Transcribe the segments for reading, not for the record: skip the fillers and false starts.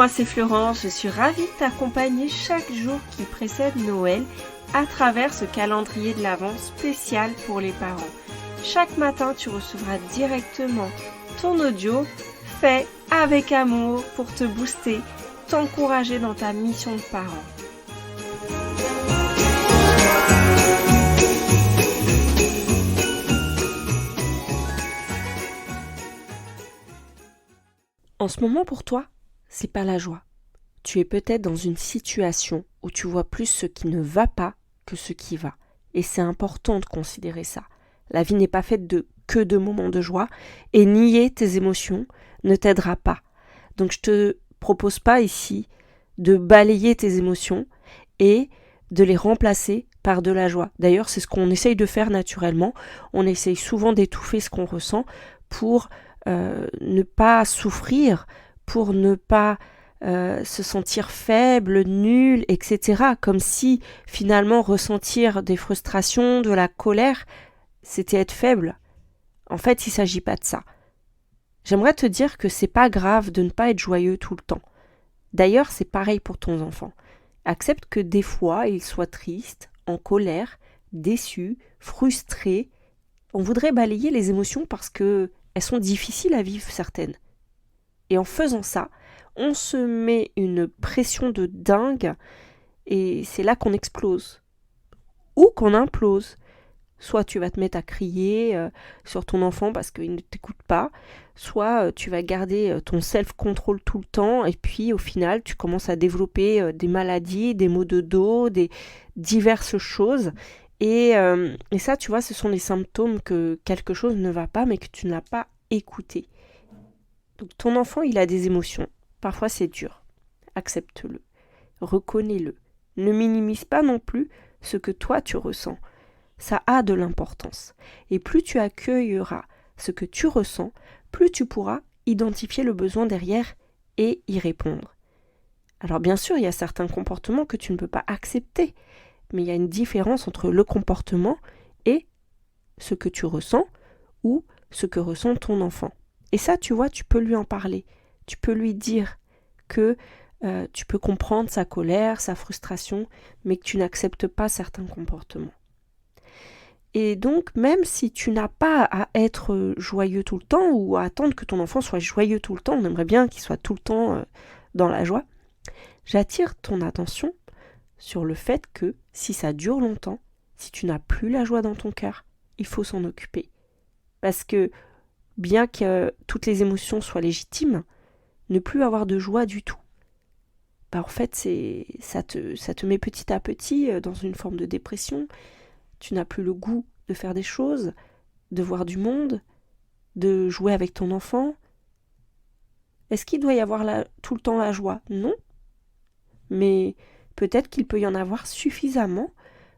moi c'est Florence, je suis ravie de t'accompagner chaque jour qui précède Noël à travers ce calendrier de l'Avent spécial pour les parents. Chaque matin, tu recevras directement ton audio fait avec amour pour te booster, t'encourager dans ta mission de parent. En ce moment pour toi, c'est pas la joie. Tu es peut-être dans une situation où tu vois plus ce qui ne va pas que ce qui va. Et c'est important de considérer ça. La vie n'est pas faite que de moments de joie et nier tes émotions ne t'aidera pas. Donc je te propose pas ici de balayer tes émotions et de les remplacer par de la joie. D'ailleurs, c'est ce qu'on essaye de faire naturellement. On essaye souvent d'étouffer ce qu'on ressent pour ne pas souffrir, pour ne pas se sentir faible, nul, etc. Comme si finalement ressentir des frustrations, de la colère, c'était être faible. En fait, il ne s'agit pas de ça. J'aimerais te dire que c'est pas grave de ne pas être joyeux tout le temps. D'ailleurs, c'est pareil pour ton enfant. Accepte que des fois, il soit triste, en colère, déçu, frustré. On voudrait balayer les émotions parce que elles sont difficiles à vivre, certaines. Et en faisant ça, on se met une pression de dingue et c'est là qu'on explose. Ou qu'on implose. Soit tu vas te mettre à crier sur ton enfant parce qu'il ne t'écoute pas, soit tu vas garder ton self-control tout le temps et puis au final tu commences à développer des maladies, des maux de dos, des diverses choses. Et ça, tu vois, ce sont les symptômes que quelque chose ne va pas mais que tu n'as pas écouté. Donc ton enfant, il a des émotions. Parfois c'est dur. Accepte-le. Reconnais-le. Ne minimise pas non plus ce que toi tu ressens. Ça a de l'importance. Et plus tu accueilleras ce que tu ressens, plus tu pourras identifier le besoin derrière et y répondre. Alors bien sûr, il y a certains comportements que tu ne peux pas accepter, mais il y a une différence entre le comportement et ce que tu ressens ou ce que ressent ton enfant. Et ça, tu vois, tu peux lui en parler. Tu peux lui dire que tu peux comprendre sa colère, sa frustration, mais que tu n'acceptes pas certains comportements. Et donc, même si tu n'as pas à être joyeux tout le temps ou à attendre que ton enfant soit joyeux tout le temps, on aimerait bien qu'il soit tout le temps dans la joie, j'attire ton attention sur le fait que si ça dure longtemps, si tu n'as plus la joie dans ton cœur, il faut s'en occuper. Parce que bien que toutes les émotions soient légitimes, ne plus avoir de joie du tout, en fait, ça te met petit à petit dans une forme de dépression. Tu n'as plus le goût de faire des choses, de voir du monde, de jouer avec ton enfant. Est-ce qu'il doit y avoir tout le temps la joie ? Non. Mais peut-être qu'il peut y en avoir suffisamment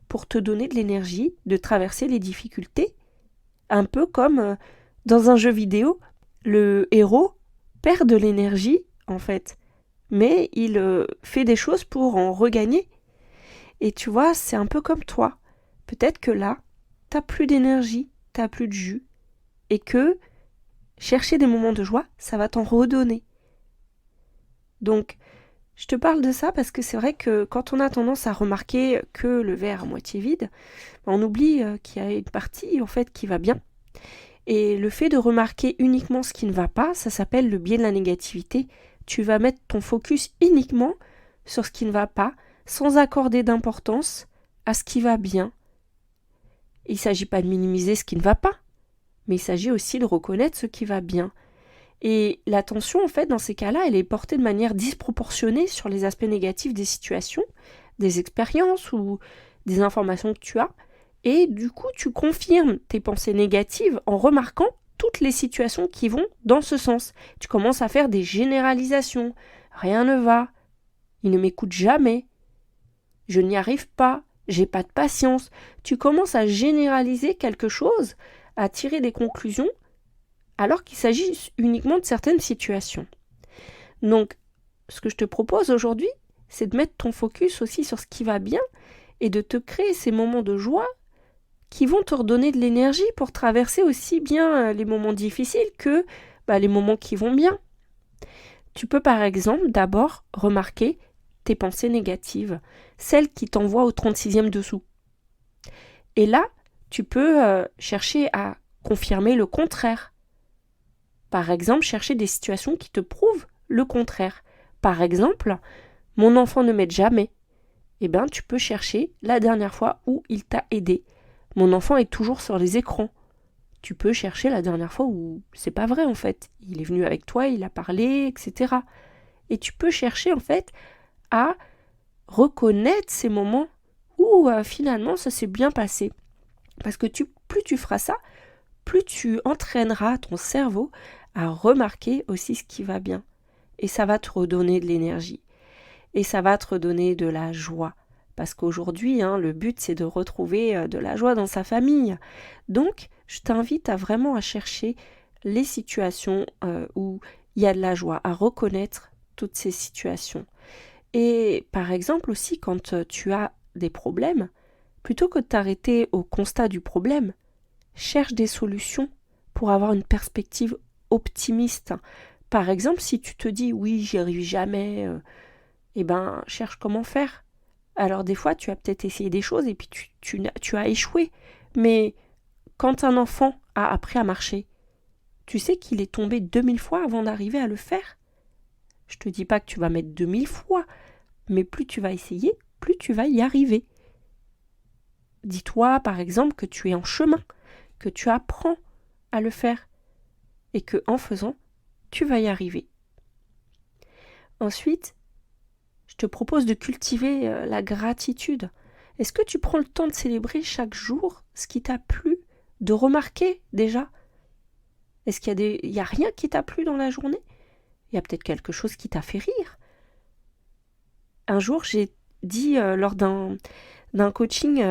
pour te donner de l'énergie de traverser les difficultés. Un peu comme dans un jeu vidéo, le héros perd de l'énergie, en fait. Mais il fait des choses pour en regagner. Et tu vois, c'est un peu comme toi. Peut-être que là, t'as plus d'énergie, t'as plus de jus, et que chercher des moments de joie, ça va t'en redonner. Donc, je te parle de ça parce que c'est vrai que quand on a tendance à remarquer que le verre à moitié vide, on oublie qu'il y a une partie en fait qui va bien. Et le fait de remarquer uniquement ce qui ne va pas, ça s'appelle le biais de la négativité. Tu vas mettre ton focus uniquement sur ce qui ne va pas, sans accorder d'importance à ce qui va bien. Il ne s'agit pas de minimiser ce qui ne va pas, mais il s'agit aussi de reconnaître ce qui va bien. Et l'attention, en fait, dans ces cas-là, elle est portée de manière disproportionnée sur les aspects négatifs des situations, des expériences ou des informations que tu as. Et du coup, tu confirmes tes pensées négatives en remarquant toutes les situations qui vont dans ce sens. Tu commences à faire des généralisations. Rien ne va. Il ne m'écoute jamais. Je n'y arrive pas. J'ai pas de patience. Tu commences à généraliser quelque chose, à tirer des conclusions, alors qu'il s'agit uniquement de certaines situations. Donc, ce que je te propose aujourd'hui, c'est de mettre ton focus aussi sur ce qui va bien et de te créer ces moments de joie qui vont te redonner de l'énergie pour traverser aussi bien les moments difficiles que les moments qui vont bien. Tu peux par exemple d'abord remarquer tes pensées négatives, celles qui t'envoient au 36e dessous. Et là, tu peux chercher à confirmer le contraire. Par exemple, chercher des situations qui te prouvent le contraire. Par exemple, mon enfant ne m'aide jamais. Eh bien, tu peux chercher la dernière fois où il t'a aidé. Mon enfant est toujours sur les écrans. Tu peux chercher la dernière fois où c'est pas vrai en fait. Il est venu avec toi, il a parlé, etc. Et tu peux chercher en fait à reconnaître ces moments où finalement ça s'est bien passé. Parce que plus tu feras ça, plus tu entraîneras ton cerveau à remarquer aussi ce qui va bien. Et ça va te redonner de l'énergie. Et ça va te redonner de la joie. Parce qu'aujourd'hui, le but, c'est de retrouver de la joie dans sa famille. Donc, je t'invite vraiment à chercher les situations où il y a de la joie, à reconnaître toutes ces situations. Et par exemple aussi, quand tu as des problèmes, plutôt que de t'arrêter au constat du problème, cherche des solutions pour avoir une perspective optimiste. Par exemple, si tu te dis « oui, j'y arrive jamais », cherche comment faire. Alors des fois, tu as peut-être essayé des choses et puis tu as échoué. Mais quand un enfant a appris à marcher, tu sais qu'il est tombé 2000 fois avant d'arriver à le faire. Je te dis pas que tu vas mettre 2000 fois, mais plus tu vas essayer, plus tu vas y arriver. Dis-toi par exemple que tu es en chemin, que tu apprends à le faire et que en faisant, tu vas y arriver. Ensuite, je te propose de cultiver la gratitude. Est-ce que tu prends le temps de célébrer chaque jour ce qui t'a plu, de remarquer déjà? Est-ce qu'il y a rien qui t'a plu dans la journée? Il y a peut-être quelque chose qui t'a fait rire. Un jour, j'ai dit lors d'un coaching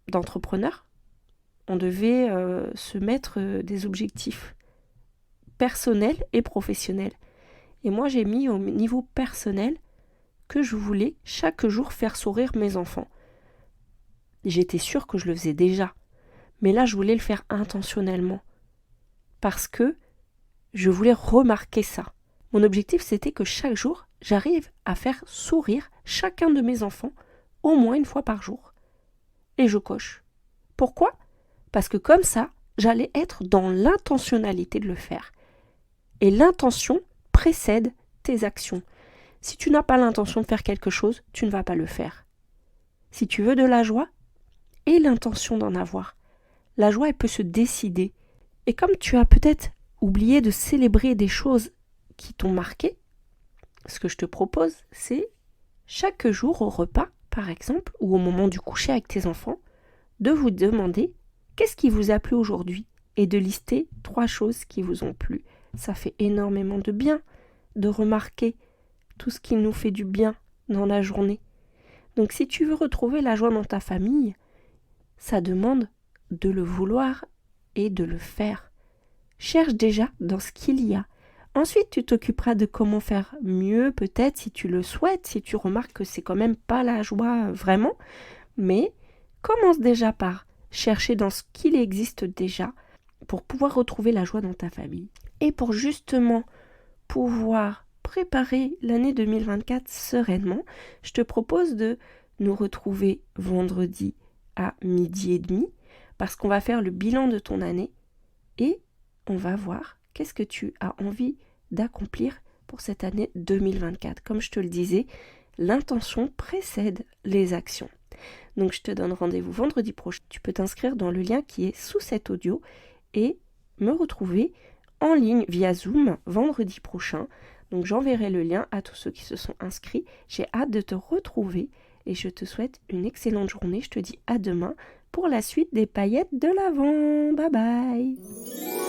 d'entrepreneur, on devait se mettre des objectifs personnels et professionnels. Et moi, j'ai mis au niveau personnel que je voulais chaque jour faire sourire mes enfants. J'étais sûre que je le faisais déjà, mais là je voulais le faire intentionnellement, parce que je voulais remarquer ça. Mon objectif c'était que chaque jour, j'arrive à faire sourire chacun de mes enfants au moins une fois par jour. Et je coche. Pourquoi ? Parce que comme ça, j'allais être dans l'intentionnalité de le faire. Et l'intention précède tes actions. Si tu n'as pas l'intention de faire quelque chose, tu ne vas pas le faire. Si tu veux de la joie, aie l'intention d'en avoir. La joie, elle peut se décider. Et comme tu as peut-être oublié de célébrer des choses qui t'ont marqué, ce que je te propose, c'est chaque jour au repas, par exemple, ou au moment du coucher avec tes enfants, de vous demander qu'est-ce qui vous a plu aujourd'hui et de lister 3 choses qui vous ont plu. Ça fait énormément de bien de remarquer tout ce qui nous fait du bien dans la journée. Donc si tu veux retrouver la joie dans ta famille, ça demande de le vouloir et de le faire. Cherche déjà dans ce qu'il y a. Ensuite, tu t'occuperas de comment faire mieux, peut-être si tu le souhaites, si tu remarques que c'est quand même pas la joie vraiment. Mais commence déjà par chercher dans ce qu'il existe déjà pour pouvoir retrouver la joie dans ta famille. Et pour justement pouvoir préparer l'année 2024 sereinement, je te propose de nous retrouver vendredi à 12h30 parce qu'on va faire le bilan de ton année et on va voir qu'est-ce que tu as envie d'accomplir pour cette année 2024. Comme je te le disais, l'intention précède les actions. Donc je te donne rendez-vous vendredi prochain. Tu peux t'inscrire dans le lien qui est sous cet audio et me retrouver en ligne via Zoom vendredi prochain. Donc j'enverrai le lien à tous ceux qui se sont inscrits. J'ai hâte de te retrouver et je te souhaite une excellente journée. Je te dis à demain pour la suite des paillettes de l'Avent. Bye bye.